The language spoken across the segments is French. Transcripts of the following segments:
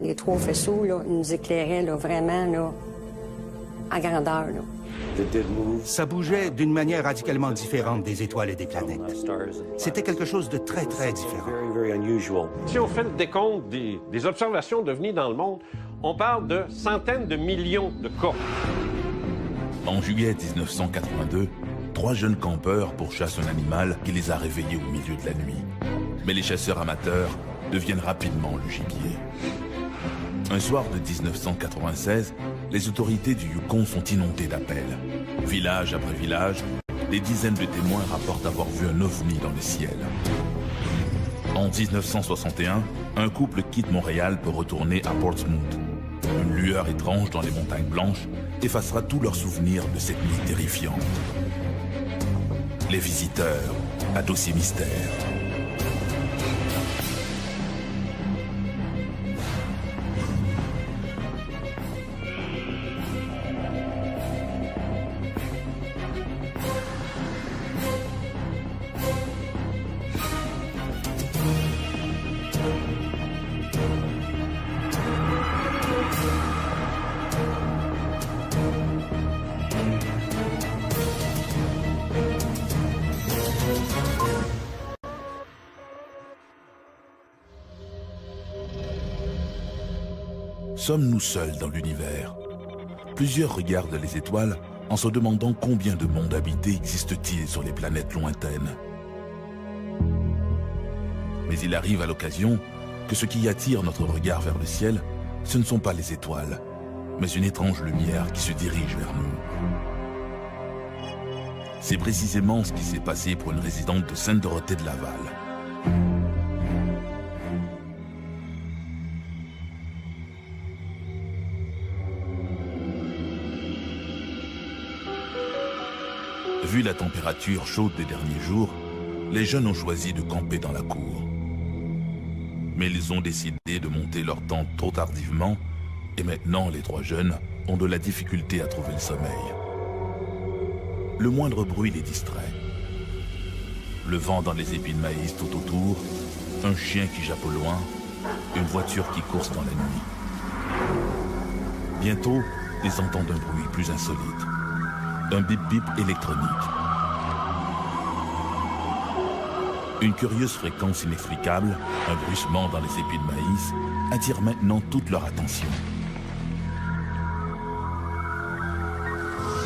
Les trois faisceaux là, nous éclairaient là, vraiment là, en grandeur. Là. Ça bougeait d'une manière radicalement différente des étoiles et des planètes. C'était quelque chose de très, très différent. Si on fait le décompte des observations d'OVNI dans le monde, on parle de centaines de millions de cas. En juillet 1982, 3 jeunes campeurs pourchassent un animal qui les a réveillés au milieu de la nuit. Mais les chasseurs amateurs deviennent rapidement le gibier. Un soir de 1996, les autorités du Yukon sont inondées d'appels. Village après village, des dizaines de témoins rapportent avoir vu un ovni dans le ciel. En 1961, un couple quitte Montréal pour retourner à Portsmouth. Une lueur étrange dans les montagnes blanches effacera tous leurs souvenirs de cette nuit terrifiante. Les visiteurs, à dossier mystère. Sommes-nous seuls dans l'univers? Plusieurs regardent les étoiles en se demandant combien de mondes habités existe-t-il sur les planètes lointaines. Mais il arrive à l'occasion que ce qui attire notre regard vers le ciel, ce ne sont pas les étoiles, mais une étrange lumière qui se dirige vers nous. C'est précisément ce qui s'est passé pour une résidente de Sainte-Dorothée de Laval. Vu la température chaude des derniers jours, les jeunes ont choisi de camper dans la cour. Mais ils ont décidé de monter leur tente trop tardivement et maintenant les 3 jeunes ont de la difficulté à trouver le sommeil. Le moindre bruit les distrait. Le vent dans les épis de maïs tout autour, un chien qui jappe au loin, une voiture qui course dans la nuit. Bientôt, ils entendent un bruit plus insolite. Un bip-bip électronique. Une curieuse fréquence inexplicable, un bruissement dans les épis de maïs, attire maintenant toute leur attention.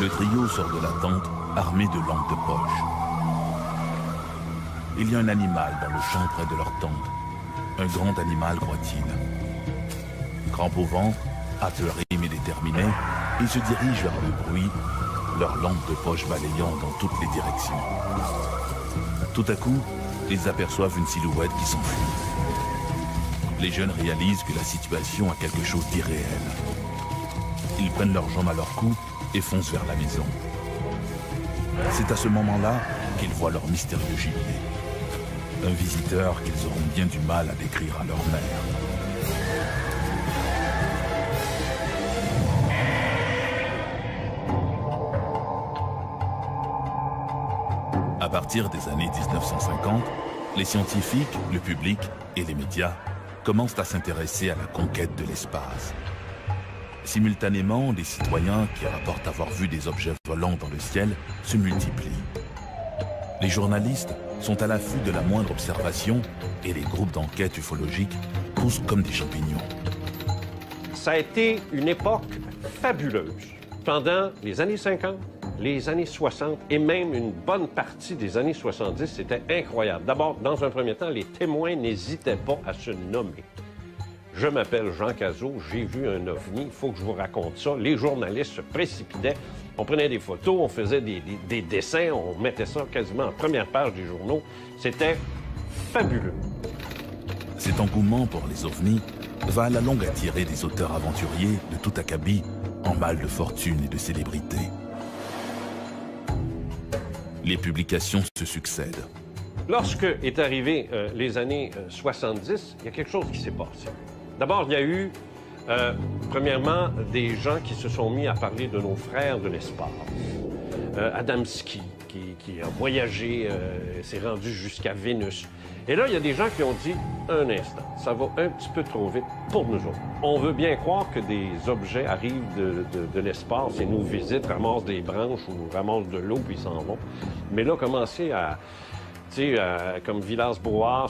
Le trio sort de la tente armé de lampes de poche. Il y a un animal dans le champ près de leur tente. Un grand animal, croit-il. Crampe au vent, apeuré mais déterminé, ils se dirigent vers le bruit, leurs lampes de poche balayant dans toutes les directions. Tout à coup, ils aperçoivent une silhouette qui s'enfuit. Les jeunes réalisent que la situation a quelque chose d'irréel. Ils prennent leurs jambes à leur cou et foncent vers la maison. C'est à ce moment-là qu'ils voient leur mystérieux gibier. Un visiteur qu'ils auront bien du mal à décrire à leur mère. À partir des années 1950, les scientifiques, le public et les médias commencent à s'intéresser à la conquête de l'espace. Simultanément, les citoyens qui rapportent avoir vu des objets volants dans le ciel se multiplient. Les journalistes sont à l'affût de la moindre observation et les groupes d'enquête ufologiques poussent comme des champignons. Ça a été une époque fabuleuse. Pendant les années 50, les années 60 et même une bonne partie des années 70, c'était incroyable. D'abord, dans un premier temps, les témoins n'hésitaient pas à se nommer. Je m'appelle Jean Cazot, j'ai vu un ovni, il faut que je vous raconte ça. Les journalistes se précipitaient, on prenait des photos, on faisait des dessins, on mettait ça quasiment en première page des journaux. C'était fabuleux. Cet engouement pour les ovnis va à la longue attirer des auteurs aventuriers de tout acabit en mal de fortune et de célébrité. Les publications se succèdent. Lorsque est arrivé les années 70, il y a quelque chose qui s'est passé. D'abord, il y a eu, premièrement, des gens qui se sont mis à parler de nos frères de l'espace. Adamski, qui a voyagé, s'est rendu jusqu'à Vénus. Et là, il y a des gens qui ont dit, un instant, ça va un petit peu trop vite pour nous autres. On veut bien croire que des objets arrivent de l'espace et nous visitent, ramassent des branches ou ramassent de l'eau, puis ils s'en vont. Mais là, commencer à... Tu sais, comme Villas-Boas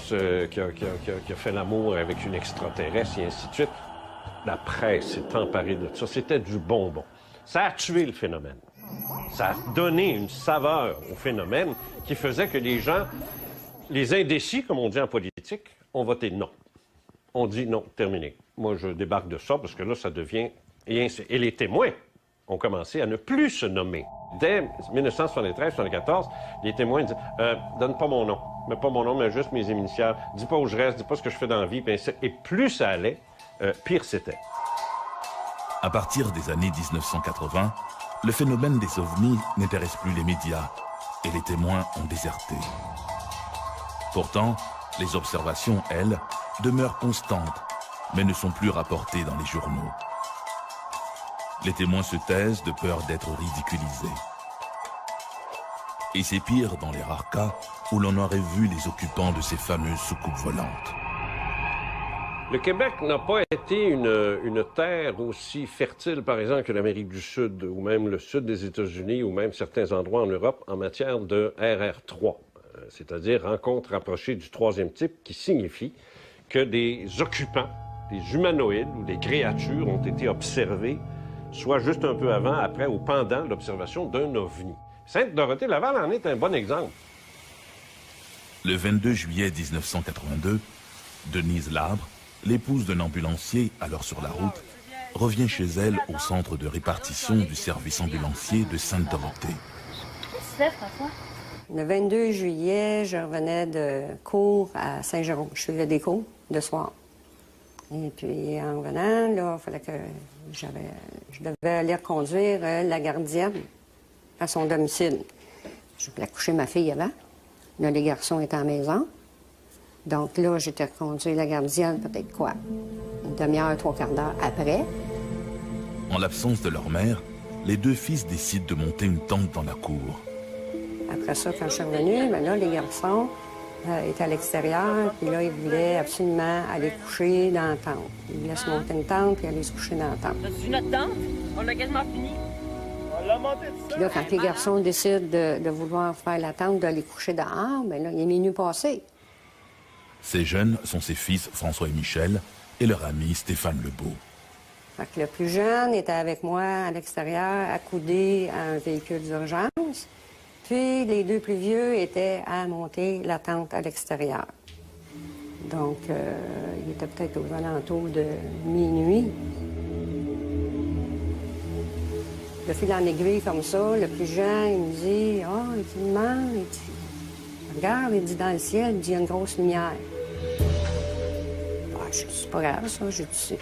qui a fait l'amour avec une extraterrestre et ainsi de suite. La presse s'est emparée de ça. C'était du bonbon. Ça a tué le phénomène. Ça a donné une saveur au phénomène qui faisait que les gens, les indécis, comme on dit en politique, ont voté non. On dit non, terminé. Moi, je débarque de ça parce que là, ça devient... Et les témoins ont commencé à ne plus se nommer. Dès 1973-1974, les témoins disent donne pas mon nom. Mets pas mon nom, mais juste mes initiales. Dis pas où je reste, dis pas ce que je fais dans la vie. Et plus ça allait, pire c'était. À partir des années 1980, le phénomène des ovnis n'intéresse plus les médias et les témoins ont déserté. Pourtant, les observations, elles, demeurent constantes, mais ne sont plus rapportées dans les journaux. Les témoins se taisent de peur d'être ridiculisés. Et c'est pire dans les rares cas où l'on aurait vu les occupants de ces fameuses soucoupes volantes. Le Québec n'a pas été une terre aussi fertile, par exemple, que l'Amérique du Sud, ou même le sud des États-Unis, ou même certains endroits en Europe, en matière de RR3, c'est-à-dire rencontre rapprochée du troisième type, qui signifie que des occupants, des humanoïdes ou des créatures ont été observés, soit juste un peu avant, après ou pendant l'observation d'un ovni. Sainte-Dorothée-Laval en est un bon exemple. Le 22 juillet 1982, Denise Labre, l'épouse d'un ambulancier alors sur la route, revient chez elle au centre de répartition du service ambulancier de Sainte-Dorothée. Le 22 juillet, je revenais de cours à Saint-Jérôme. Je faisais des cours de soir. Et puis, en revenant, là, il fallait que je devais aller reconduire la gardienne à son domicile. Je voulais coucher ma fille avant. Là, les garçons étaient à la maison. Donc là, j'étais reconduire la gardienne, peut-être quoi, une demi-heure, 3/4 d'heure après. En l'absence de leur mère, les deux fils décident de monter une tente dans la cour. Après ça, quand je suis revenue, bien là, les garçons étaient à l'extérieur, puis là, ils voulaient absolument aller coucher dans la tente. Ils voulaient se monter une tente, puis aller se coucher dans la tente. C'est notre tente? On l'a quasiment fini. On l'a monté de ça. Puis là, quand les garçons décident de vouloir faire la tente, d'aller coucher dehors, bien là, il est minuit passé. Ces jeunes sont ses fils François et Michel et leur ami Stéphane Lebeau. Fait que le plus jeune était avec moi à l'extérieur, accoudé à un véhicule d'urgence. Puis les deux plus vieux étaient à monter la tente à l'extérieur. Donc, il était peut-être aux alentours de minuit. De fil en aiguille comme ça, le plus jeune, il me dit « Ah, il demande, il dit, regarde, il dit dans le ciel, il dit, il y a une grosse lumière. » Ah, je dis, c'est pas grave, ça. J'ai dit, c'est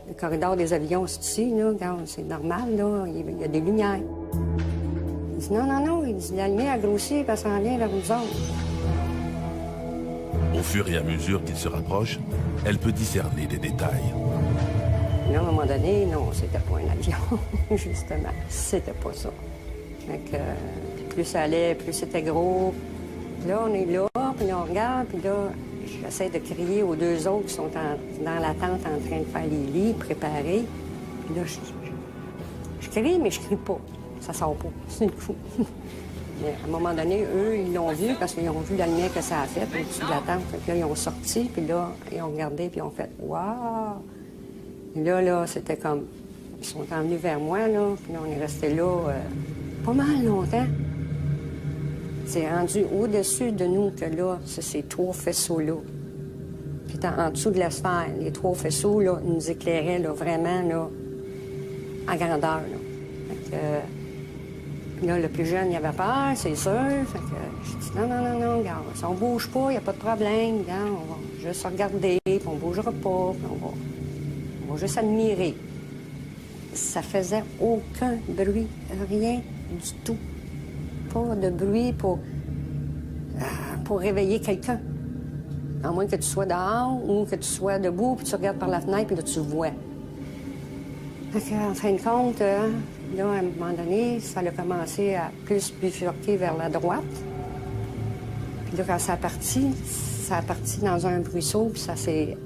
le corridor des avions, c'est ici, là. Regarde, c'est normal, là. Il y a des lumières. Il dit, non, non, non. Il dit, la lumière a grossi, puis elle s'en vient vers nous autres. Au fur et à mesure qu'il se rapproche, elle peut discerner des détails. Là, à un moment donné, non, c'était pas un avion, justement. C'était pas ça. Fait que, plus ça allait, plus c'était gros. Là, on est là, puis là, on regarde, puis là, j'essaie de crier aux deux autres qui sont dans la tente en train de faire les lits, préparés. Puis là, je crie, mais je crie pas. Ça sort pas. C'est le coup. Mais à un moment donné, eux, ils l'ont vu parce qu'ils ont vu la lumière que ça a fait au-dessus de la tente. Fait que là, ils ont sorti, puis là, ils ont regardé, puis ils ont fait « Waouh! » Là, c'était comme... Ils sont venus vers moi, là, puis là, on est resté là pas mal longtemps. C'est rendu au-dessus de nous que là, c'est ces trois faisceaux-là. Puis en dessous de la sphère, les trois faisceaux, là, nous éclairaient, là, vraiment, là, en grandeur, là. Fait que, là, le plus jeune, il avait peur, c'est sûr. Fait que j'ai dit, non, non, non, non, regarde, si on bouge pas, il n'y a pas de problème, regarde, on va juste regarder, puis on bougera pas, puis on va juste admirer. Ça faisait aucun bruit, rien du tout. Pas de bruit pour réveiller quelqu'un. À moins que tu sois dehors ou que tu sois debout, puis tu regardes par la fenêtre, puis là, tu vois. Fait qu'en fin de compte, là, à un moment donné, ça a commencé à plus bifurquer vers la droite. Puis là, quand ça a parti, ça a parti dans un ruisseau, puis ça s'est...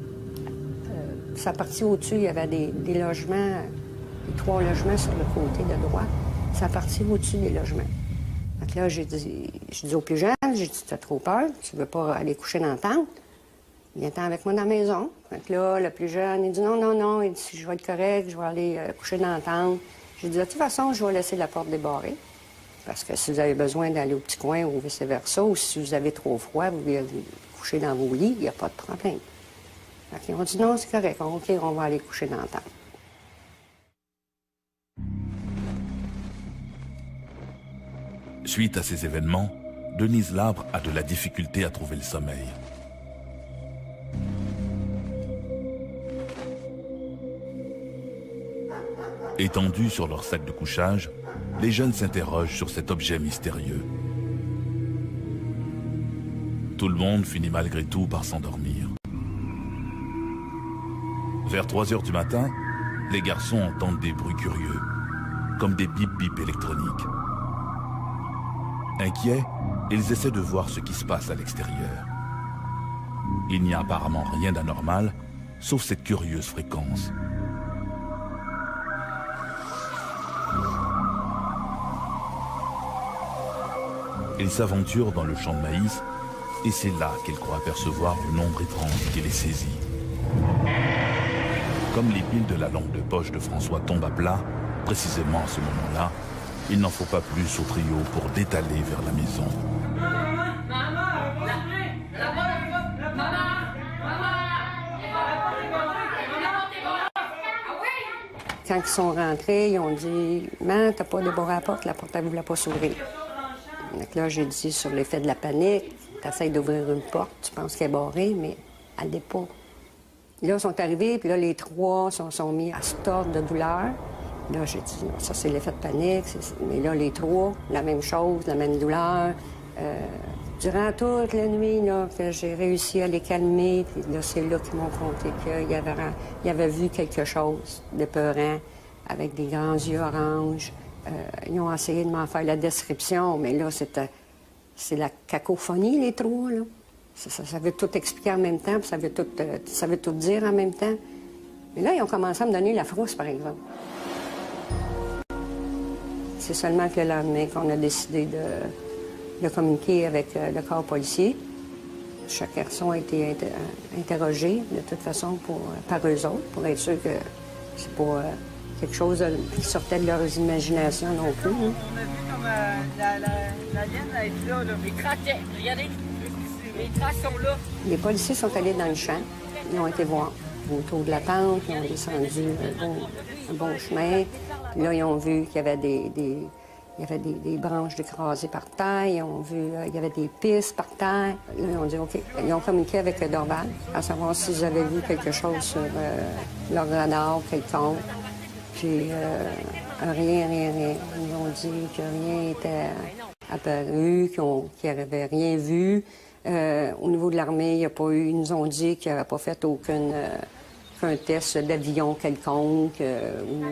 ça a parti au-dessus, il y avait des logements, 3 logements sur le côté de droite. Ça a parti au-dessus des logements. Donc là, j'ai dit aux plus jeunes, j'ai dit, t'as trop peur, tu veux pas aller coucher dans la tente? Viens-t'en avec moi dans la maison. Donc là, le plus jeune, il dit, non, non, non, il dit, je vais être correct, je vais aller coucher dans la tente. J'ai dit, de toute façon, je vais laisser la porte débarrée. Parce que si vous avez besoin d'aller au petit coin ou vice-versa, ou si vous avez trop froid, vous voulez coucher dans vos lits, il n'y a pas de problème. Donc, ils ont dit, non, c'est correct, OK, on va aller coucher dans la tente. Suite à ces événements, Denise Labre a de la difficulté à trouver le sommeil. Étendus sur leur sac de couchage, les jeunes s'interrogent sur cet objet mystérieux. Tout le monde finit malgré tout par s'endormir. Vers 3 heures du matin, les garçons entendent des bruits curieux, comme des bip-bip électroniques. Inquiets, ils essaient de voir ce qui se passe à l'extérieur. Il n'y a apparemment rien d'anormal, sauf cette curieuse fréquence. Ils s'aventurent dans le champ de maïs, et c'est là qu'ils croient apercevoir une ombre étrange qui les saisit. Comme les piles de la lampe de poche de François tombent à plat, précisément à ce moment-là, il n'en faut pas plus au trio pour détaler vers la maison. Quand ils sont rentrés, ils ont dit « Man, t'as pas débarré la porte, elle ne voulait pas s'ouvrir. » Donc là, j'ai dit sur l'effet de la panique, t'essayes d'ouvrir une porte, tu penses qu'elle est barrée, mais elle n'est pas. Là, ils sont arrivés, puis là, les 3 sont mis à se tordre de douleur. Là, j'ai dit, non, ça, c'est l'effet de panique. Mais là, les 3, la même chose, la même douleur. Durant toute la nuit, là, que j'ai réussi à les calmer, puis là, c'est là qu'ils m'ont conté qu'ils avaient vu quelque chose d'épeurant, avec des grands yeux oranges. Ils ont essayé de m'en faire la description, mais là, c'est la cacophonie, les 3, là. Ça veut tout expliquer en même temps, puis ça veut tout dire en même temps. Mais là, ils ont commencé à me donner la frousse, par exemple. C'est seulement que le lendemain qu'on a décidé de communiquer avec le corps policier. Chaque garçon a été interrogé, de toute façon, par eux autres, pour être sûr que c'est pas quelque chose qui sortait de leurs imaginations non plus. Hein. On a vu comme la laine être là. Les traces, regardez, les traces sont là. Les policiers sont allés dans le champ, ils ont été voir autour de la tente, ils ont descendu un bon chemin. Puis là, ils ont vu qu'il y avait des branches écrasées par terre, ils ont vu il y avait des pistes par terre. Là, ils ont dit OK. Ils ont communiqué avec Dorval, à savoir s'ils avaient vu quelque chose sur leur radar quelconque. Puis rien. Ils ont dit que rien n'était apparu, qu'ils n'avaient rien vu. Au niveau de l'armée, il n'y a pas eu. Ils nous ont dit qu'ils n'avaient pas fait aucun test d'avion quelconque ou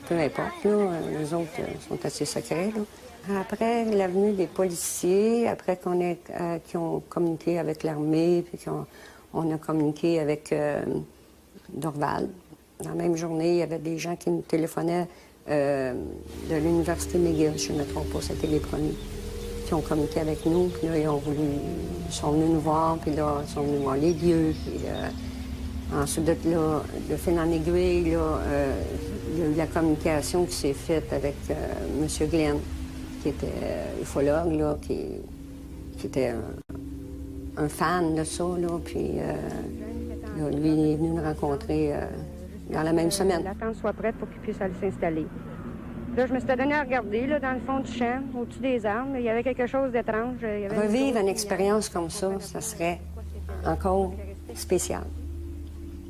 peu importe. Là, les autres sont assez secrets. Là. Après l'avenue des policiers, après qu'ils ont communiqué avec l'armée, puis qu'on a communiqué avec Dorval. Dans la même journée, il y avait des gens qui nous téléphonaient de l'Université McGill, je ne me trompe pas, c'était les premiers, qui ont communiqué avec nous. Puis là, ils sont venus nous voir, puis là, ils sont venus voir les lieux. Puis ensuite, là, de fil en aiguille, là, il y a eu la communication qui s'est faite avec M. Glenn, qui était ufologue, là, qui était un fan de ça, là, puis là, lui, il est venu nous rencontrer dans la même semaine. La tente soit prête pour qu'il puisse aller s'installer. Là, je me suis donné à regarder, là, dans le fond du champ, au-dessus des arbres, il y avait quelque chose d'étrange. Revivre une expérience comme ça serait encore spécial.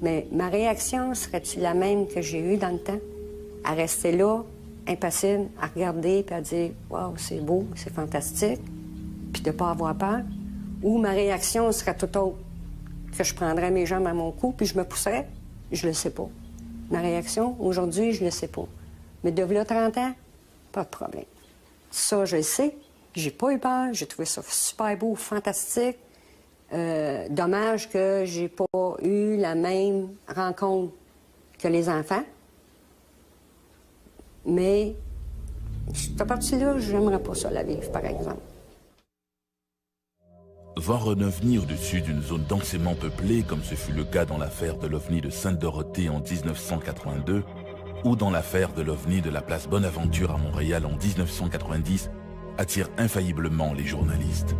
Mais ma réaction serait-tu la même que j'ai eue dans le temps? À rester là, impassible, à regarder, puis à dire « Wow, c'est beau, c'est fantastique », puis de ne pas avoir peur? Ou ma réaction serait tout autre, que je prendrais mes jambes à mon cou, puis je me pousserais? Je le sais pas. Ma réaction, aujourd'hui, je le sais pas. Mais de là 30 ans, pas de problème. Ça, je le sais. J'ai pas eu peur. J'ai trouvé ça super beau, fantastique. Dommage que j'ai pas eu la même rencontre que les enfants. Mais cette partie-là, j'aimerais pas ça la vivre, par exemple. Voir un ovni au-dessus d'une zone densément peuplée, comme ce fut le cas dans l'affaire de l'ovni de Sainte-Dorothée en 1982, ou dans l'affaire de l'ovni de la place Bonaventure à Montréal en 1990, attire infailliblement les journalistes.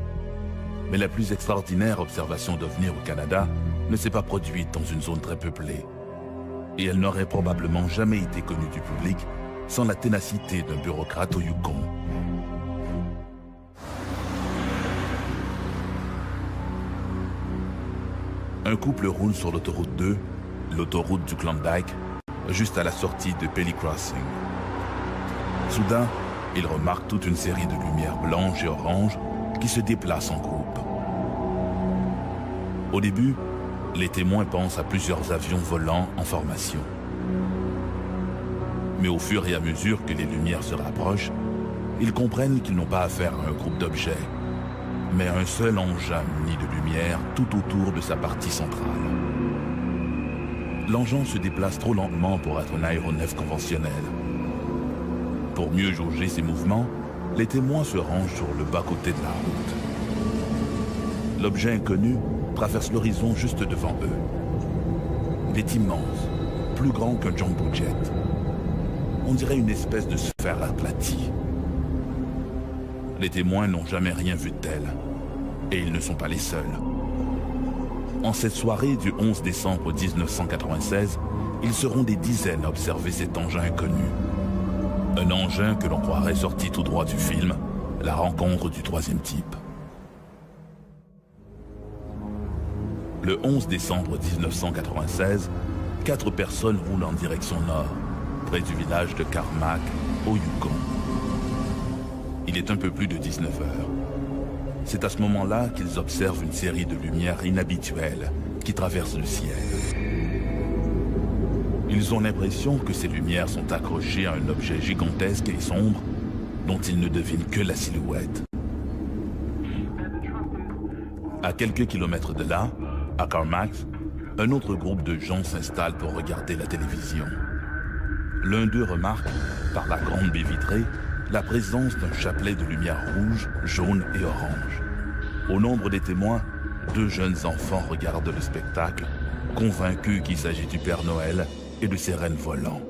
Mais la plus extraordinaire observation d'ovni au Canada ne s'est pas produite dans une zone très peuplée. Et elle n'aurait probablement jamais été connue du public sans la ténacité d'un bureaucrate au Yukon. Un couple roule sur l'autoroute 2, l'autoroute du Klondike, juste à la sortie de Pelly Crossing. Soudain, ils remarquent toute une série de lumières blanches et oranges qui se déplacent en groupe. Au début, les témoins pensent à plusieurs avions volants en formation. Mais au fur et à mesure que les lumières se rapprochent, ils comprennent qu'ils n'ont pas affaire à un groupe d'objets, mais à un seul engin muni de lumière tout autour de sa partie centrale. L'engin se déplace trop lentement pour être un aéronef conventionnel. Pour mieux jauger ses mouvements, les témoins se rangent sur le bas-côté de la route. L'objet inconnu traverse l'horizon juste devant eux. Il est immense, plus grand qu'un jumbo jet. On dirait une espèce de sphère aplatie. Les témoins n'ont jamais rien vu de tel. Et ils ne sont pas les seuls. En cette soirée du 11 décembre 1996, ils seront des dizaines à observer cet engin inconnu. Un engin que l'on croirait sorti tout droit du film, La rencontre du troisième type. Le 11 décembre 1996, 4 personnes roulent en direction nord, près du village de Carmack, au Yukon. Il est un peu plus de 19 heures. C'est à ce moment-là qu'ils observent une série de lumières inhabituelles qui traversent le ciel. Ils ont l'impression que ces lumières sont accrochées à un objet gigantesque et sombre dont ils ne devinent que la silhouette. À quelques kilomètres de là, à Carmack, un autre groupe de gens s'installe pour regarder la télévision. L'un d'eux remarque, par la grande baie vitrée, la présence d'un chapelet de lumière rouge, jaune et orange. Au nombre des témoins, 2 jeunes enfants regardent le spectacle, convaincus qu'il s'agit du Père Noël et de ses rennes volants.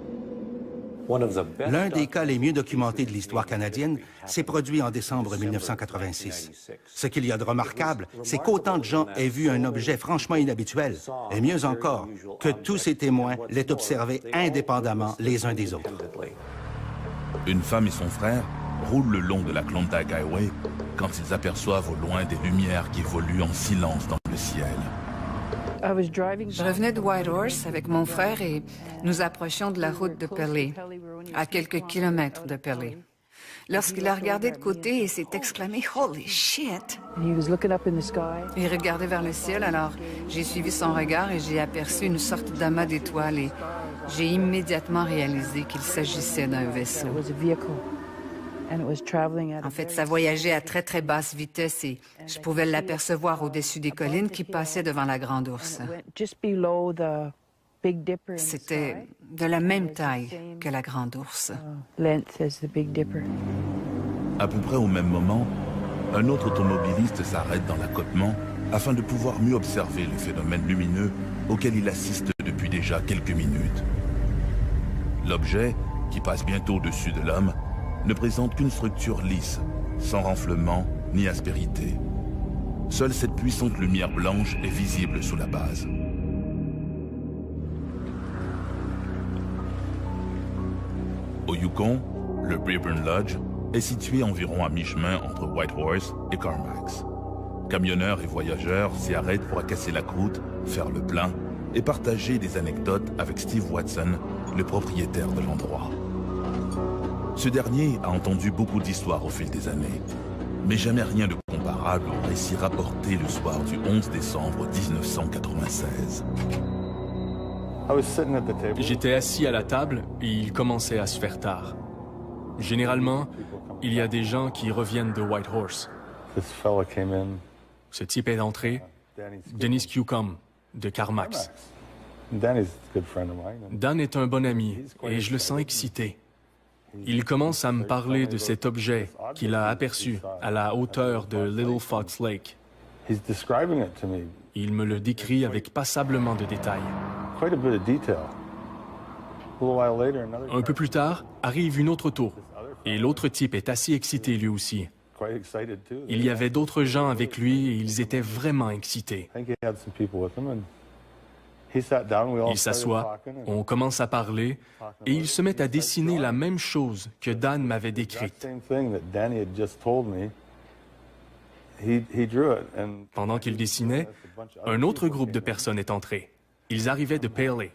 L'un des cas les mieux documentés de l'histoire canadienne s'est produit en décembre 1986. Ce qu'il y a de remarquable, c'est qu'autant de gens aient vu un objet franchement inhabituel, et mieux encore, que tous ces témoins l'aient observé indépendamment les uns des autres. Une femme et son frère roulent le long de la Klondike Highway quand ils aperçoivent au loin des lumières qui évoluent en silence dans le ciel. Je revenais de Whitehorse avec mon frère et nous approchions de la route de Pelly, à quelques kilomètres de Pelly. Lorsqu'il a regardé de côté et s'est exclamé « Holy shit !» Il regardait vers le ciel, alors j'ai suivi son regard et j'ai aperçu une sorte d'amas d'étoiles et j'ai immédiatement réalisé qu'il s'agissait d'un vaisseau. En fait, ça voyageait à très, très basse vitesse et je pouvais l'apercevoir au-dessus des collines qui passaient devant la Grande Ourse. C'était de la même taille que la Grande Ourse. À peu près au même moment, un autre automobiliste s'arrête dans l'accotement afin de pouvoir mieux observer le phénomène lumineux auquel il assiste depuis déjà quelques minutes. L'objet, qui passe bientôt au-dessus de l'homme, ne présente qu'une structure lisse, sans renflement ni aspérité. Seule cette puissante lumière blanche est visible sous la base. Au Yukon, le Braeburn Lodge est situé environ à mi-chemin entre Whitehorse et Carmack. Camionneurs et voyageurs s'y arrêtent pour casser la croûte, faire le plein et partager des anecdotes avec Steve Watson, le propriétaire de l'endroit. Ce dernier a entendu beaucoup d'histoires au fil des années, mais jamais rien de comparable au récit rapporté le soir du 11 décembre 1996. J'étais assis à la table et il commençait à se faire tard. Généralement, il y a des gens qui reviennent de Whitehorse. Ce type est entré, Dennis Newcomb, de CarMax. Dan est un bon ami et je le sens excité. Il commence à me parler de cet objet qu'il a aperçu à la hauteur de Little Fox Lake. Il me le décrit avec passablement de détails. Un peu plus tard, arrive une autre auto, et l'autre type est assez excité lui aussi. Il y avait d'autres gens avec lui et ils étaient vraiment excités. Il s'assoit, on commence à parler, et il se met à dessiner la même chose que Dan m'avait décrite. Pendant qu'il dessinait, un autre groupe de personnes est entré. Ils arrivaient de Paley.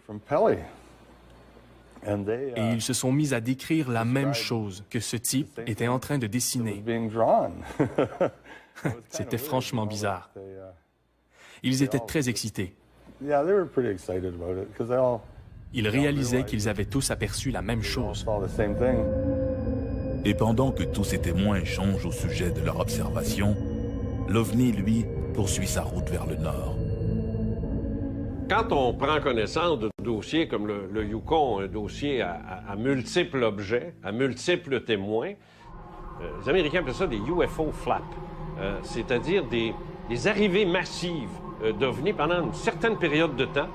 Et ils se sont mis à décrire la même chose que ce type était en train de dessiner. C'était franchement bizarre. Ils étaient très excités. Ils réalisaient qu'ils avaient tous aperçu la même chose. Et pendant que tous ces témoins échangent au sujet de leur observation, l'OVNI, lui, poursuit sa route vers le nord. Quand on prend connaissance de dossiers comme le Yukon, un dossier à multiples objets, à multiples témoins, les Américains appellent ça des UFO flaps, c'est-à-dire des arrivées massives d'OVNI pendant une certaine période de temps,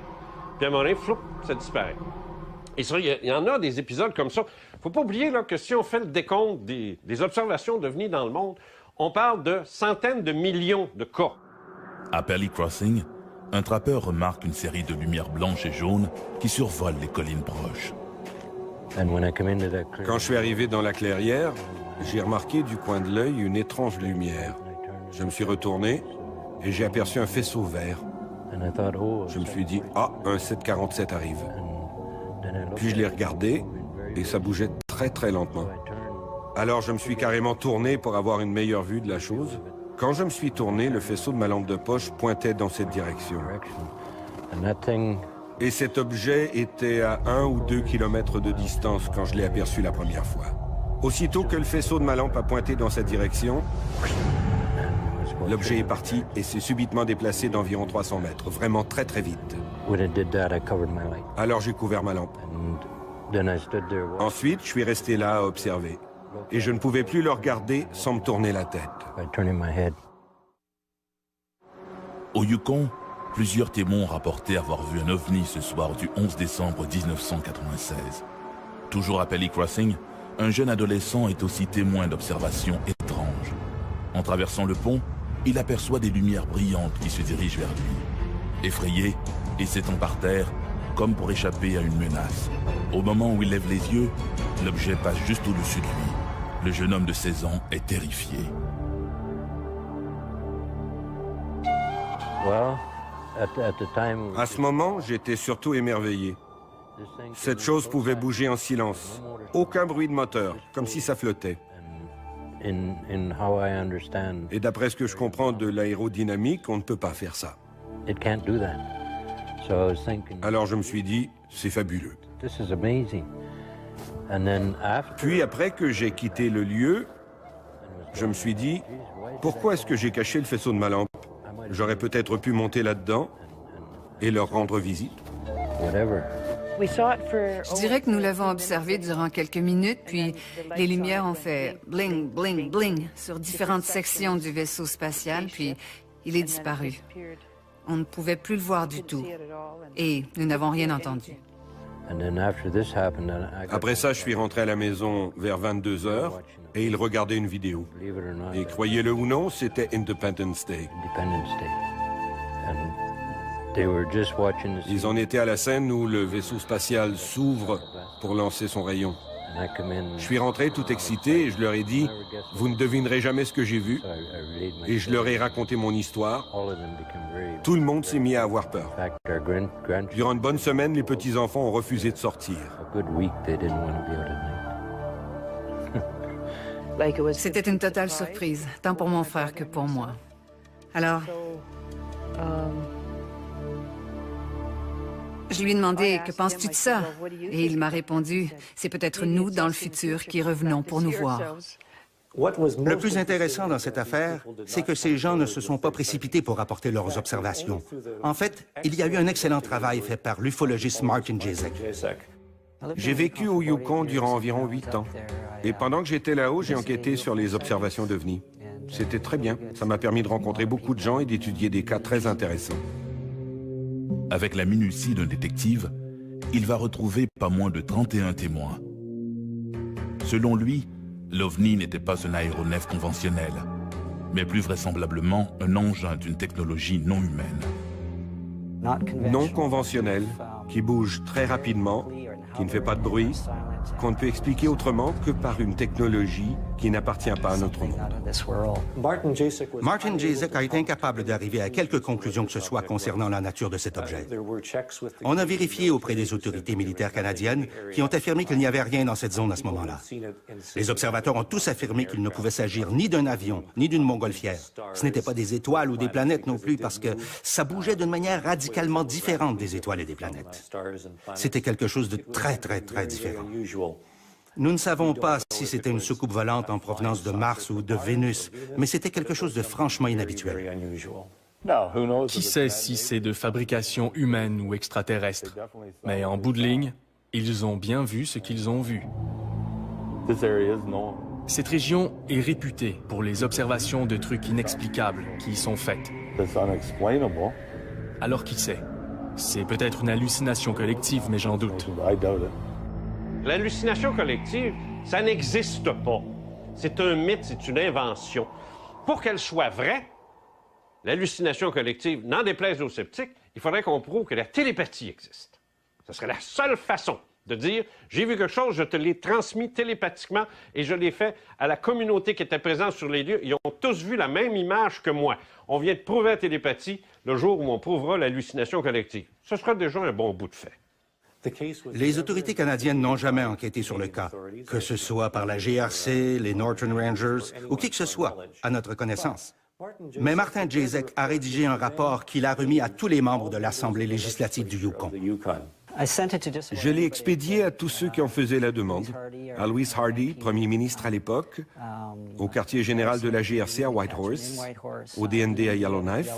puis à un moment donné, floup, ça disparaît. Et ça, il y en a des épisodes comme ça. Faut pas oublier là, que si on fait le décompte des observations d'OVNI dans le monde, on parle de centaines de millions de cas. À Pelly Crossing, un trappeur remarque une série de lumières blanches et jaunes qui survolent les collines proches. Quand je suis arrivé dans la clairière, j'ai remarqué du coin de l'œil une étrange lumière. Je me suis retourné et j'ai aperçu un faisceau vert. Je me suis dit, ah, un 747 arrive. Puis je l'ai regardé et ça bougeait très très lentement. Alors je me suis carrément tourné pour avoir une meilleure vue de la chose. Quand je me suis tourné, le faisceau de ma lampe de poche pointait dans cette direction. Et cet objet était à 1 ou 2 kilomètres de distance quand je l'ai aperçu la première fois. Aussitôt que le faisceau de ma lampe a pointé dans cette direction, l'objet est parti et s'est subitement déplacé d'environ 300 mètres, vraiment très très vite. Alors j'ai couvert ma lampe. Ensuite, je suis resté là à observer. Et je ne pouvais plus le regarder sans me tourner la tête. Au Yukon, plusieurs témoins ont rapporté avoir vu un OVNI ce soir du 11 décembre 1996. Toujours à Pelly Crossing, un jeune adolescent est aussi témoin d'observations étranges. En traversant le pont, il aperçoit des lumières brillantes qui se dirigent vers lui. Effrayé et s'étend par terre, comme pour échapper à une menace. Au moment où il lève les yeux, l'objet passe juste au-dessus de lui. Le jeune homme de 16 ans est terrifié. À ce moment, j'étais surtout émerveillé. Cette chose pouvait bouger en silence. Aucun bruit de moteur, comme si ça flottait. Et d'après ce que je comprends de l'aérodynamique, on ne peut pas faire ça. Alors je me suis dit, c'est fabuleux. Puis après que j'ai quitté le lieu, je me suis dit, pourquoi est-ce que j'ai caché le faisceau de ma lampe? J'aurais peut-être pu monter là-dedans et leur rendre visite. Je dirais que nous l'avons observé durant quelques minutes, puis les lumières ont fait bling, bling, bling sur différentes sections du vaisseau spatial, puis il est disparu. On ne pouvait plus le voir du tout. Et nous n'avons rien entendu. Après ça, je suis rentré à la maison vers 22 h et ils regardaient une vidéo. Et croyez-le ou non, c'était Independence Day. Ils en étaient à la scène où le vaisseau spatial s'ouvre pour lancer son rayon. Je suis rentré tout excité et je leur ai dit « Vous ne devinerez jamais ce que j'ai vu ». Et je leur ai raconté mon histoire. Tout le monde s'est mis à avoir peur. Durant une bonne semaine, les petits-enfants ont refusé de sortir. C'était une totale surprise, tant pour mon frère que pour moi. Alors, je lui ai demandé « Que penses-tu de ça ?» Et il m'a répondu « C'est peut-être nous, dans le futur, qui revenons pour nous voir. » Le plus intéressant dans cette affaire, c'est que ces gens ne se sont pas précipités pour rapporter leurs observations. En fait, il y a eu un excellent travail fait par l'ufologiste Martin Jezik. J'ai vécu au Yukon durant environ 8 ans. Et pendant que j'étais là-haut, j'ai enquêté sur les observations d'OVNI. C'était très bien. Ça m'a permis de rencontrer beaucoup de gens et d'étudier des cas très intéressants. Avec la minutie d'un détective, il va retrouver pas moins de 31 témoins. Selon lui, l'OVNI n'était pas un aéronef conventionnel, mais plus vraisemblablement un engin d'une technologie non humaine. Non conventionnel, qui bouge très rapidement, qui ne fait pas de bruit, qu'on ne peut expliquer autrement que par une technologie qui n'appartient pas à notre monde. Martin Jezik a été incapable d'arriver à quelque conclusion que ce soit concernant la nature de cet objet. On a vérifié auprès des autorités militaires canadiennes qui ont affirmé qu'il n'y avait rien dans cette zone à ce moment-là. Les observateurs ont tous affirmé qu'il ne pouvait s'agir ni d'un avion, ni d'une montgolfière. Ce n'était pas des étoiles ou des planètes non plus parce que ça bougeait d'une manière radicalement différente des étoiles et des planètes. C'était quelque chose de très, très, très différent. Nous ne savons pas si c'était une soucoupe volante en provenance de Mars ou de Vénus, mais c'était quelque chose de franchement inhabituel. Qui sait si c'est de fabrication humaine ou extraterrestre? Mais en bout de ligne, ils ont bien vu ce qu'ils ont vu. Cette région est réputée pour les observations de trucs inexplicables qui y sont faites. Alors qui sait? C'est peut-être une hallucination collective, mais j'en doute. L'hallucination collective, ça n'existe pas. C'est un mythe, c'est une invention. Pour qu'elle soit vraie, l'hallucination collective, n'en déplaise aux sceptiques, il faudrait qu'on prouve que la télépathie existe. Ce serait la seule façon de dire « j'ai vu quelque chose, je te l'ai transmis télépathiquement et je l'ai fait à la communauté qui était présente sur les lieux. Ils ont tous vu la même image que moi. On vient de prouver la télépathie le jour où on prouvera l'hallucination collective. » Ce sera déjà un bon bout de fait. Les autorités canadiennes n'ont jamais enquêté sur le cas, que ce soit par la GRC, les Northern Rangers ou qui que ce soit, à notre connaissance. Mais Martin Jezik a rédigé un rapport qu'il a remis à tous les membres de l'Assemblée législative du Yukon. Je l'ai expédié à tous ceux qui en faisaient la demande, à Louis Hardy, premier ministre à l'époque, au quartier général de la GRC à Whitehorse, au DND à Yellowknife,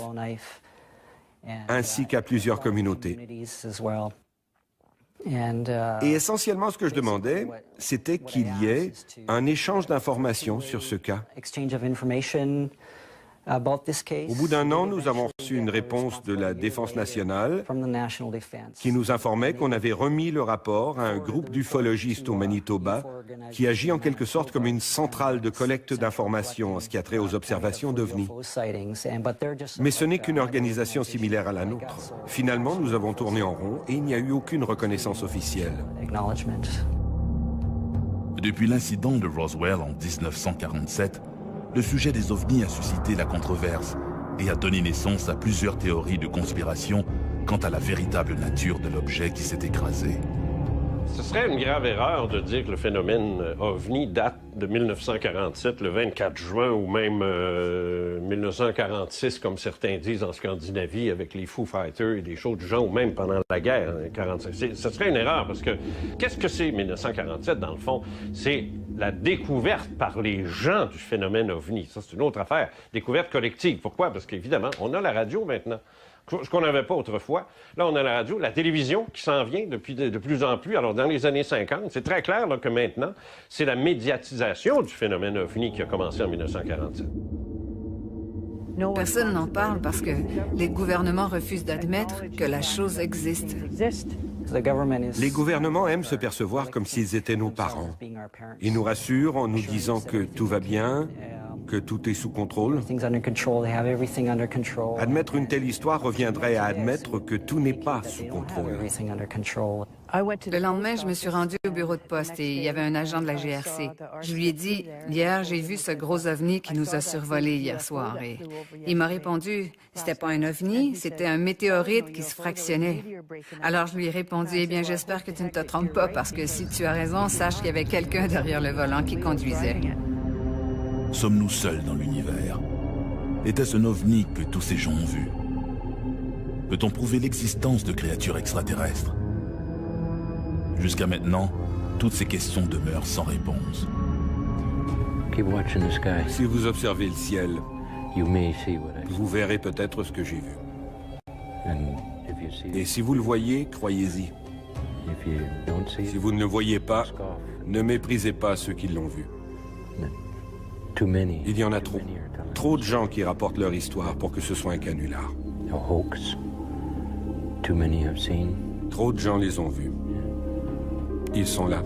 ainsi qu'à plusieurs communautés. Et essentiellement, ce que je demandais, c'était qu'il y ait un échange d'informations sur ce cas. Au bout d'un an, nous avons reçu une réponse de la Défense nationale qui nous informait qu'on avait remis le rapport à un groupe d'ufologistes au Manitoba qui agit en quelque sorte comme une centrale de collecte d'informations en ce qui a trait aux observations d'OVNI. Mais ce n'est qu'une organisation similaire à la nôtre. Finalement, nous avons tourné en rond et il n'y a eu aucune reconnaissance officielle. Depuis l'incident de Roswell en 1947, le sujet des ovnis a suscité la controverse et a donné naissance à plusieurs théories de conspiration quant à la véritable nature de l'objet qui s'est écrasé. Ce serait une grave erreur de dire que le phénomène OVNI date de 1947, le 24 juin, ou même 1946, comme certains disent en Scandinavie, avec les Foo Fighters et des choses du genre, ou même pendant la guerre, 1945. Ce serait une erreur, parce que qu'est-ce que c'est 1947, dans le fond? C'est la découverte par les gens du phénomène OVNI. Ça, c'est une autre affaire. Découverte collective. Pourquoi? Parce qu'évidemment, on a la radio maintenant. Ce qu'on n'avait pas autrefois. Là, on a la radio, la télévision qui s'en vient de plus en plus. Alors, dans les années 50, c'est très clair là, que maintenant, c'est la médiatisation du phénomène OVNI qui a commencé en 1947. Personne n'en parle parce que les gouvernements refusent d'admettre que la chose existe. Les gouvernements aiment se percevoir comme s'ils étaient nos parents. Ils nous rassurent en nous disant que tout va bien, que tout est sous contrôle. Admettre une telle histoire reviendrait à admettre que tout n'est pas sous contrôle. Le lendemain, je me suis rendue au bureau de poste et il y avait un agent de la GRC. Je lui ai dit, hier, j'ai vu ce gros ovni qui nous a survolé hier soir. Et il m'a répondu, c'était pas un ovni, c'était un météorite qui se fractionnait. Alors je lui ai répondu, eh bien, j'espère que tu ne te trompes pas parce que si tu as raison, sache qu'il y avait quelqu'un derrière le volant qui conduisait. Sommes-nous seuls dans l'univers? Était-ce un ovni que tous ces gens ont vu? Peut-on prouver l'existence de créatures extraterrestres? Jusqu'à maintenant, toutes ces questions demeurent sans réponse. Si vous observez le ciel, vous verrez peut-être ce que j'ai vu. Et si vous le voyez, croyez-y. Si vous ne le voyez pas, ne méprisez pas ceux qui l'ont vu. Il y en a trop. Trop de gens qui rapportent leur histoire pour que ce soit un canular. Trop de gens les ont vus. Ils sont là.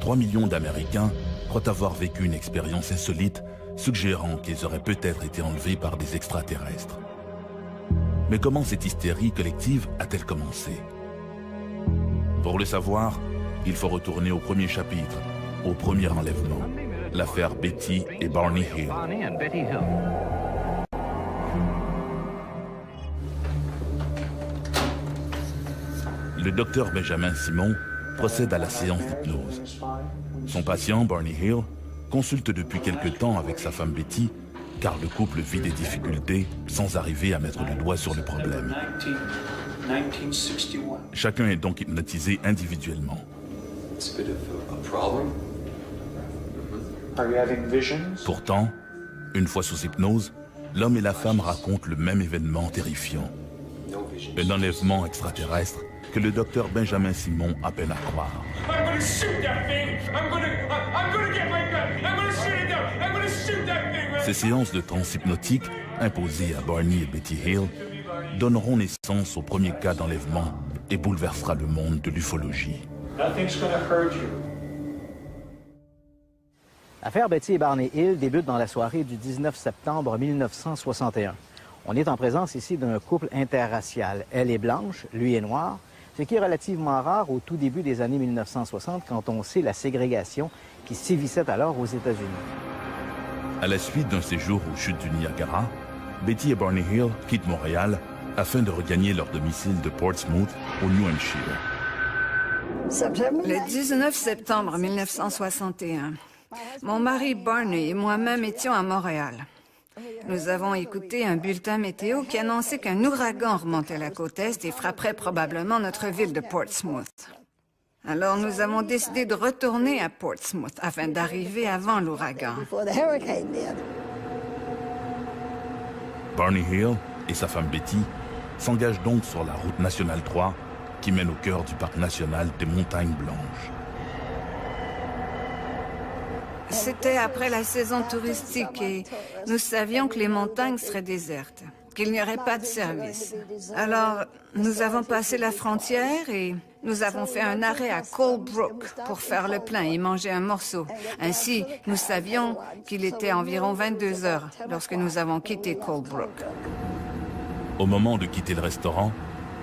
3 millions d'Américains croient avoir vécu une expérience insolite, suggérant qu'ils auraient peut-être été enlevés par des extraterrestres. Mais comment cette hystérie collective a-t-elle commencé? Pour le savoir, il faut retourner au premier chapitre, au premier enlèvement, l'affaire Betty et Barney Hill. Le docteur Benjamin Simon procède à la séance d'hypnose. Son patient, Barney Hill, consulte depuis quelque temps avec sa femme Betty, car le couple vit des difficultés sans arriver à mettre le doigt sur le problème. Chacun est donc hypnotisé individuellement. Pourtant, une fois sous hypnose, l'homme et la femme racontent le même événement terrifiant. Un enlèvement extraterrestre que le docteur Benjamin Simon a peine à croire. Ces séances de transe hypnotique, imposées à Barney et Betty Hill, donneront naissance au premier cas d'enlèvement et bouleversera le monde de l'ufologie. L'affaire Betty et Barney Hill débute dans la soirée du 19 septembre 1961. On est en présence ici d'un couple interracial. Elle est blanche, lui est noir, ce qui est relativement rare au tout début des années 1960 quand on sait la ségrégation qui sévissait alors aux États-Unis. À la suite d'un séjour aux chutes du Niagara, Betty et Barney Hill quittent Montréal afin de regagner leur domicile de Portsmouth au New Hampshire. Le 19 septembre 1961, mon mari Barney et moi-même étions à Montréal. Nous avons écouté un bulletin météo qui annonçait qu'un ouragan remontait la côte Est et frapperait probablement notre ville de Portsmouth. Alors nous avons décidé de retourner à Portsmouth afin d'arriver avant l'ouragan. Barney Hill et sa femme Betty s'engagent donc sur la route nationale 3 qui mène au cœur du parc national des Montagnes Blanches. C'était après la saison touristique et nous savions que les montagnes seraient désertes, qu'il n'y aurait pas de service. Alors, nous avons passé la frontière et nous avons fait un arrêt à Colebrook pour faire le plein et manger un morceau. Ainsi, nous savions qu'il était environ 22 heures lorsque nous avons quitté Colebrook. Au moment de quitter le restaurant,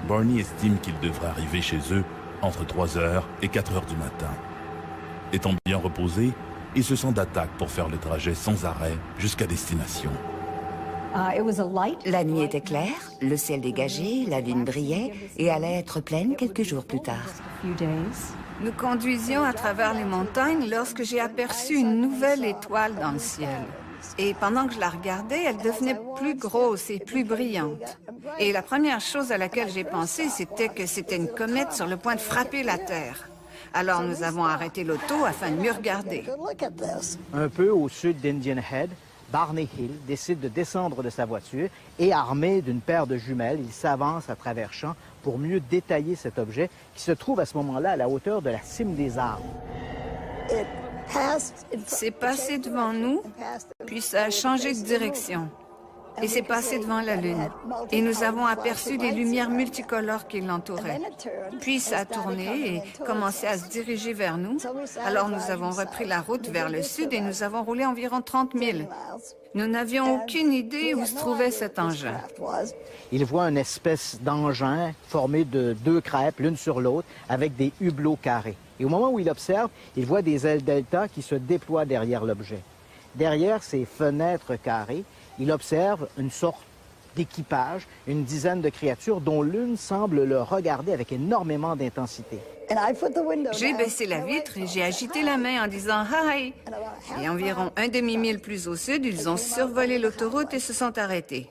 Barney estime qu'il devrait arriver chez eux entre 3 heures et 4 heures du matin. Étant bien reposé, il se sent d'attaque pour faire le trajet sans arrêt jusqu'à destination. La nuit était claire, le ciel dégagé, la lune brillait et allait être pleine quelques jours plus tard. Nous conduisions à travers les montagnes lorsque j'ai aperçu une nouvelle étoile dans le ciel. Et pendant que je la regardais, elle devenait plus grosse et plus brillante. Et la première chose à laquelle j'ai pensé, c'était que c'était une comète sur le point de frapper la Terre. Alors nous avons arrêté l'auto afin de mieux regarder. Un peu au sud d'Indian Head, Barney Hill décide de descendre de sa voiture et, armé d'une paire de jumelles, il s'avance à travers champs pour mieux détailler cet objet qui se trouve à ce moment-là à la hauteur de la cime des arbres. C'est passé devant nous, puis ça a changé de direction. Et c'est passé devant la Lune. Et nous avons aperçu des lumières multicolores qui l'entouraient. Puis ça a tourné et commencé à se diriger vers nous. Alors nous avons repris la route vers le sud et nous avons roulé environ 30 000. Nous n'avions aucune idée où se trouvait cet engin. Il voit une espèce d'engin formé de 2 crêpes l'une sur l'autre avec des hublots carrés. Et au moment où il observe, il voit des ailes delta qui se déploient derrière l'objet. Derrière ces fenêtres carrées, il observe une sorte d'équipage, une dizaine de créatures dont l'une semble le regarder avec énormément d'intensité. J'ai baissé la vitre et j'ai agité la main en disant « Hi ». Et environ un demi-mille plus au sud, ils ont survolé l'autoroute et se sont arrêtés.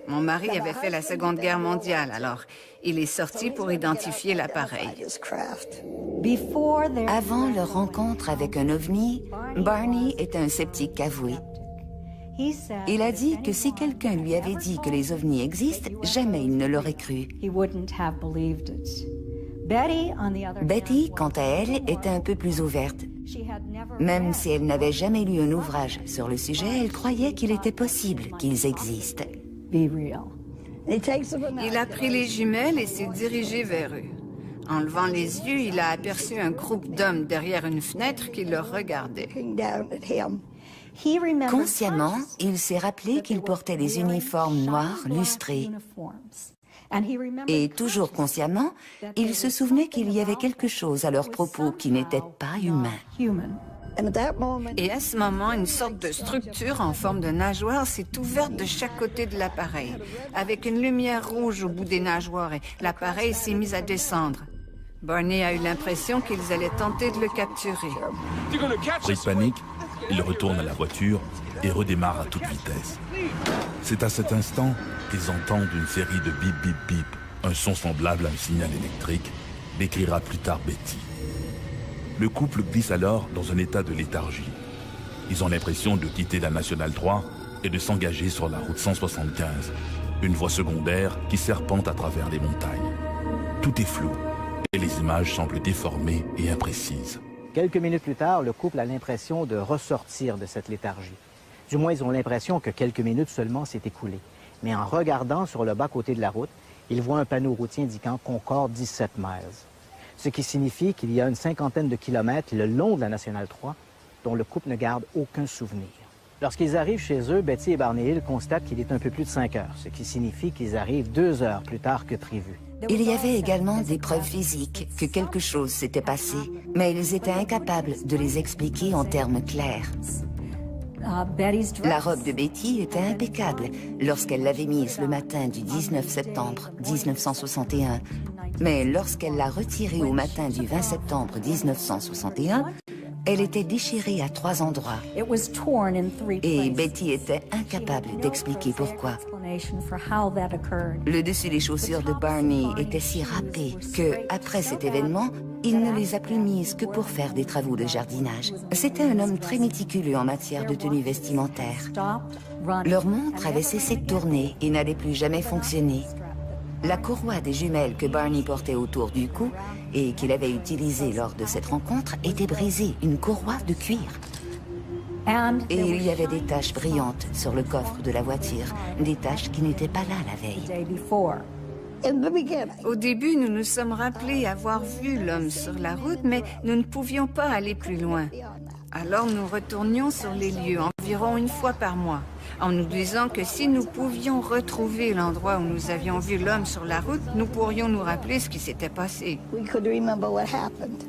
Mon mari avait fait la Seconde Guerre mondiale, alors il est sorti pour identifier l'appareil. Avant leur rencontre avec un ovni, Barney est un sceptique avoué. Il a dit que si quelqu'un lui avait dit que les ovnis existent, jamais il ne l'aurait cru. Betty, quant à elle, était un peu plus ouverte. Même si elle n'avait jamais lu un ouvrage sur le sujet, elle croyait qu'il était possible qu'ils existent. Il a pris les jumelles et s'est dirigé vers eux. En levant les yeux, il a aperçu un groupe d'hommes derrière une fenêtre qui le regardait. Consciemment, il s'est rappelé qu'ils portaient des uniformes noirs lustrés. Et toujours consciemment, il se souvenait qu'il y avait quelque chose à leurs propos qui n'était pas humain. Et à ce moment, une sorte de structure en forme de nageoire s'est ouverte de chaque côté de l'appareil, avec une lumière rouge au bout des nageoires, et l'appareil s'est mis à descendre. Barney a eu l'impression qu'ils allaient tenter de le capturer. Pris de panique, il retourne à la voiture et redémarre à toute vitesse. C'est à cet instant qu'ils entendent une série de bip bip bip, un son semblable à un signal électrique, décrira plus tard Betty. Le couple glisse alors dans un état de léthargie. Ils ont l'impression de quitter la Nationale 3 et de s'engager sur la route 175, une voie secondaire qui serpente à travers les montagnes. Tout est flou et les images semblent déformées et imprécises. Quelques minutes plus tard, le couple a l'impression de ressortir de cette léthargie. Du moins, ils ont l'impression que quelques minutes seulement s'est écoulé. Mais en regardant sur le bas-côté de la route, ils voient un panneau routier indiquant Concorde 17 miles. Ce qui signifie qu'il y a une cinquantaine de kilomètres le long de la Nationale 3 dont le couple ne garde aucun souvenir. Lorsqu'ils arrivent chez eux, Betty et Barney Hill constatent qu'il est un peu plus de 5 heures, ce qui signifie qu'ils arrivent 2 heures plus tard que prévu. Il y avait également des preuves physiques que quelque chose s'était passé, mais ils étaient incapables de les expliquer en termes clairs. La robe de Betty était impeccable lorsqu'elle l'avait mise le matin du 19 septembre 1961. Mais lorsqu'elle l'a retirée au matin du 20 septembre 1961, elle était déchirée à 3 endroits. Et Betty était incapable d'expliquer pourquoi. Le dessus des chaussures de Barney était si râpé que, après cet événement, il ne les a plus mises que pour faire des travaux de jardinage. C'était un homme très méticuleux en matière de tenue vestimentaire. Leur montre avait cessé de tourner et n'allait plus jamais fonctionner. La courroie des jumelles que Barney portait autour du cou et qu'il avait utilisée lors de cette rencontre était brisée, une courroie de cuir. Et il y avait des taches brillantes sur le coffre de la voiture, des taches qui n'étaient pas là la veille. Au début, nous nous sommes rappelés avoir vu l'homme sur la route, mais nous ne pouvions pas aller plus loin. Alors nous retournions sur les lieux environ une fois par mois, en nous disant que si nous pouvions retrouver l'endroit où nous avions vu l'homme sur la route, nous pourrions nous rappeler ce qui s'était passé.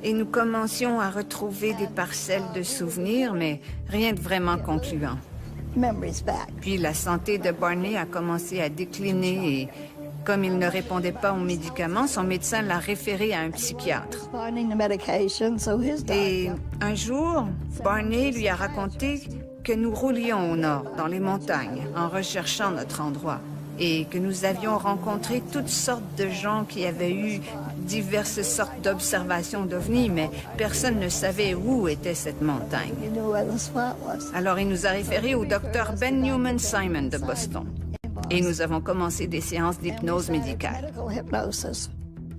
Et nous commencions à retrouver des parcelles de souvenirs, mais rien de vraiment concluant. Puis la santé de Barney a commencé à décliner et, comme il ne répondait pas aux médicaments, son médecin l'a référé à un psychiatre. Et un jour, Barney lui a raconté que nous roulions au nord, dans les montagnes, en recherchant notre endroit, et que nous avions rencontré toutes sortes de gens qui avaient eu diverses sortes d'observations d'ovnis, mais personne ne savait où était cette montagne. Alors il nous a référés au docteur Ben Newman Simon de Boston. Et nous avons commencé des séances d'hypnose médicale.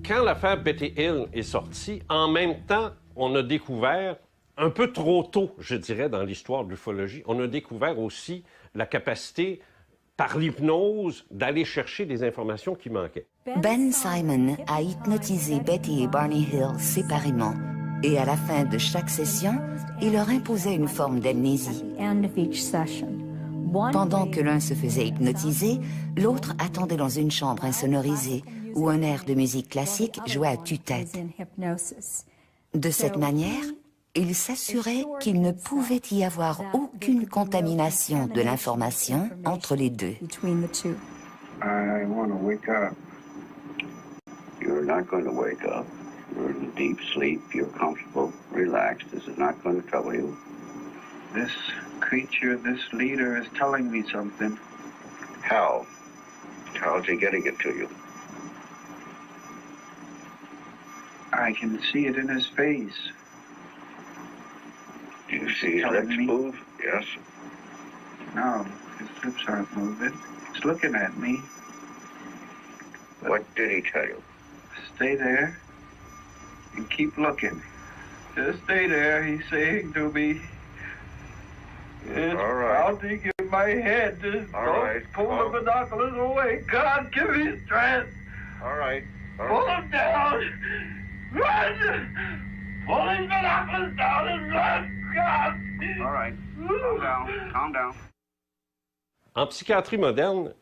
Quand l'affaire Betty Hill est sortie, en même temps, on a découvert, un peu trop tôt, je dirais, dans l'histoire de l'ufologie, on a découvert aussi la capacité, par l'hypnose, d'aller chercher des informations qui manquaient. Ben Simon a hypnotisé Betty et Barney Hill séparément. Et à la fin de chaque session, il leur imposait une forme d'amnésie. Pendant que l'un se faisait hypnotiser, l'autre attendait dans une chambre insonorisée où un air de musique classique jouait à tue-tête. De cette manière, il s'assurait qu'il ne pouvait y avoir aucune contamination de l'information entre les deux. I want to wake up. You're not going to wake up. You're in a deep sleep. You're comfortable, relaxed. This is not going to trouble you. This creature, this leader is telling me something. How? How's he getting it to you? I can see it in his face. Do you see his lips move? Yes. No, his lips aren't moving. He's looking at me. What did he tell you? Stay there and keep looking. Just stay there, he's saying to me. It's all right. pounding in my head. Just all right. Pull the binoculars away. God, give me strength. All right. Pull them down. Run! Pull his binoculars down and run! God! All right. Calm down. Calm down. En psychiatrie moderne,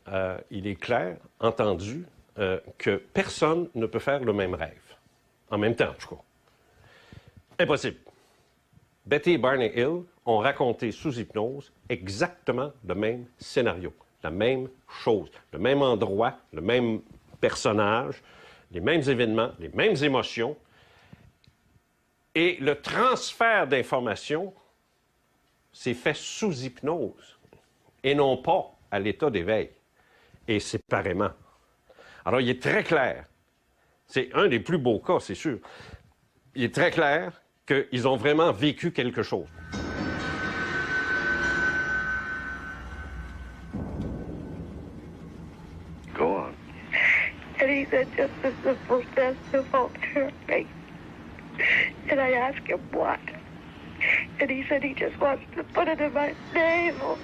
il est clair, entendu, que personne ne peut faire le même rêve. En même temps, en tout cas. Impossible. Betty et Barney Hill ont raconté sous hypnose exactement le même scénario, la même chose, le même endroit, le même personnage, les mêmes événements, les mêmes émotions. Et le transfert d'informations s'est fait sous hypnose et non pas à l'état d'éveil, et séparément. Alors, il est très clair, c'est un des plus beaux cas, c'est sûr, il est très clair qu'ils ont vraiment vécu quelque chose. Go on. And he said, just as the full test won't hurt me. And I asked him what. And he said he just wants to put it in my navel.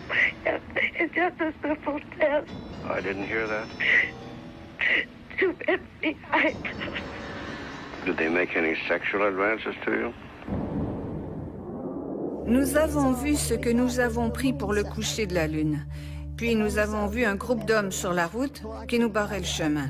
And it's just a simple test. I didn't hear that. To FBI. Did they make any sexual advances to you? Nous avons vu ce que nous avons pris pour le coucher de la Lune. Puis nous avons vu un groupe d'hommes sur la route qui nous barrait le chemin.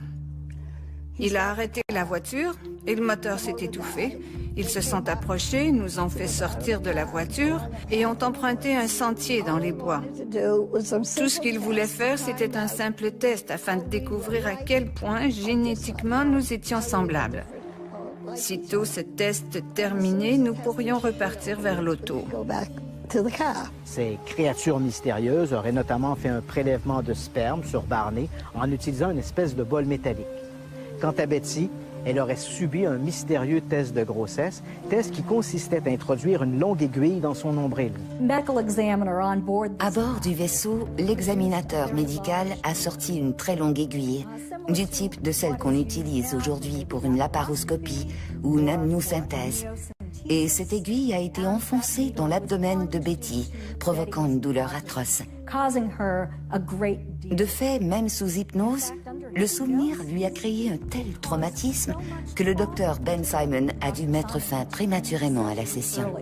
Il a arrêté la voiture et le moteur s'est étouffé. Ils se sont approchés, nous ont fait sortir de la voiture et ont emprunté un sentier dans les bois. Tout ce qu'ils voulaient faire, c'était un simple test afin de découvrir à quel point, génétiquement, nous étions semblables. Sitôt ce test terminé, nous pourrions repartir vers l'auto. Ces créatures mystérieuses auraient notamment fait un prélèvement de sperme sur Barney en utilisant une espèce de bol métallique. Quant à Betty, elle aurait subi un mystérieux test de grossesse, test qui consistait à introduire une longue aiguille dans son nombril. À bord du vaisseau, l'examinateur médical a sorti une très longue aiguille, du type de celle qu'on utilise aujourd'hui pour une laparoscopie ou une amniosynthèse. Et cette aiguille a été enfoncée dans l'abdomen de Betty, provoquant une douleur atroce. De fait, même sous hypnose, le souvenir lui a créé un tel traumatisme que le docteur Ben Simon a dû mettre fin prématurément à la session.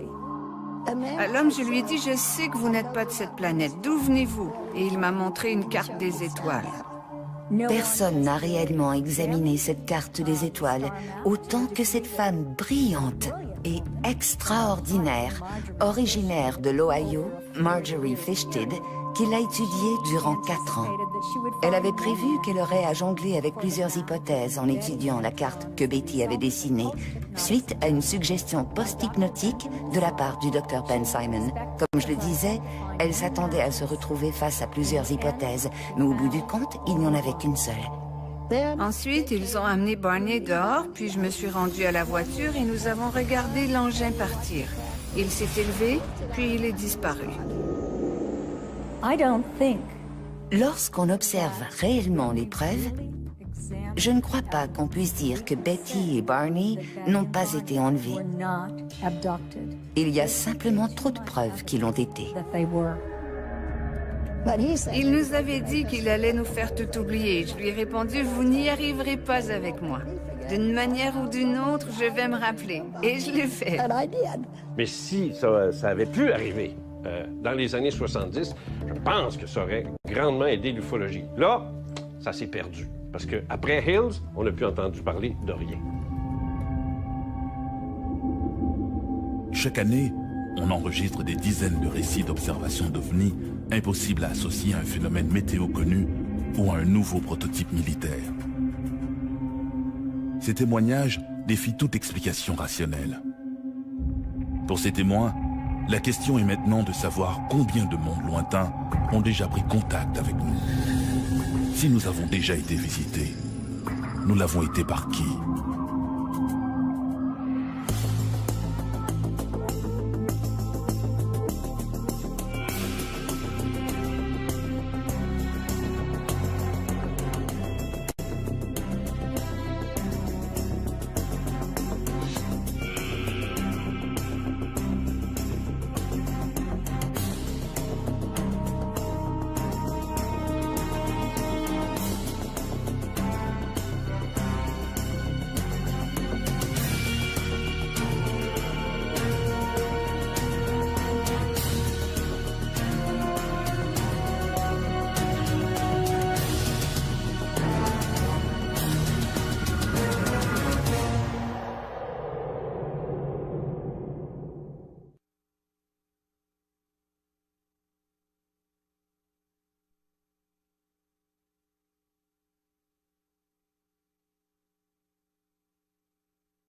À l'homme, je lui ai dit, je sais que vous n'êtes pas de cette planète, d'où venez-vous? Et il m'a montré une carte des étoiles. Personne n'a réellement examiné cette carte des étoiles autant que cette femme brillante et extraordinaire, originaire de l'Ohio, Marjorie Fishted, qui l'a étudiée durant 4 ans. Elle avait prévu qu'elle aurait à jongler avec plusieurs hypothèses en étudiant la carte que Betty avait dessinée, suite à une suggestion post-hypnotique de la part du Dr Ben Simon. Comme je le disais, elle s'attendait à se retrouver face à plusieurs hypothèses, mais au bout du compte, il n'y en avait qu'une seule. Ensuite, ils ont amené Barney dehors, puis je me suis rendue à la voiture et nous avons regardé l'engin partir. Il s'est élevé, puis il est disparu. Lorsqu'on observe réellement les preuves, je ne crois pas qu'on puisse dire que Betty et Barney n'ont pas été enlevés. Il y a simplement trop de preuves qu'ils l'ont été. Il nous avait dit qu'il allait nous faire tout oublier. Je lui ai répondu, vous n'y arriverez pas avec moi. D'une manière ou d'une autre, je vais me rappeler. Et je l'ai fait. Mais si ça avait pu arriver dans les années 70, je pense que ça aurait grandement aidé l'ufologie. Là, ça s'est perdu. Parce qu'après Hills, on n'a plus entendu parler de rien. Chaque année, on enregistre des dizaines de récits d'observations d'OVNI impossibles à associer à un phénomène météo connu ou à un nouveau prototype militaire. Ces témoignages défient toute explication rationnelle. Pour ces témoins, la question est maintenant de savoir combien de mondes lointains ont déjà pris contact avec nous. Si nous avons déjà été visités, nous l'avons été par qui?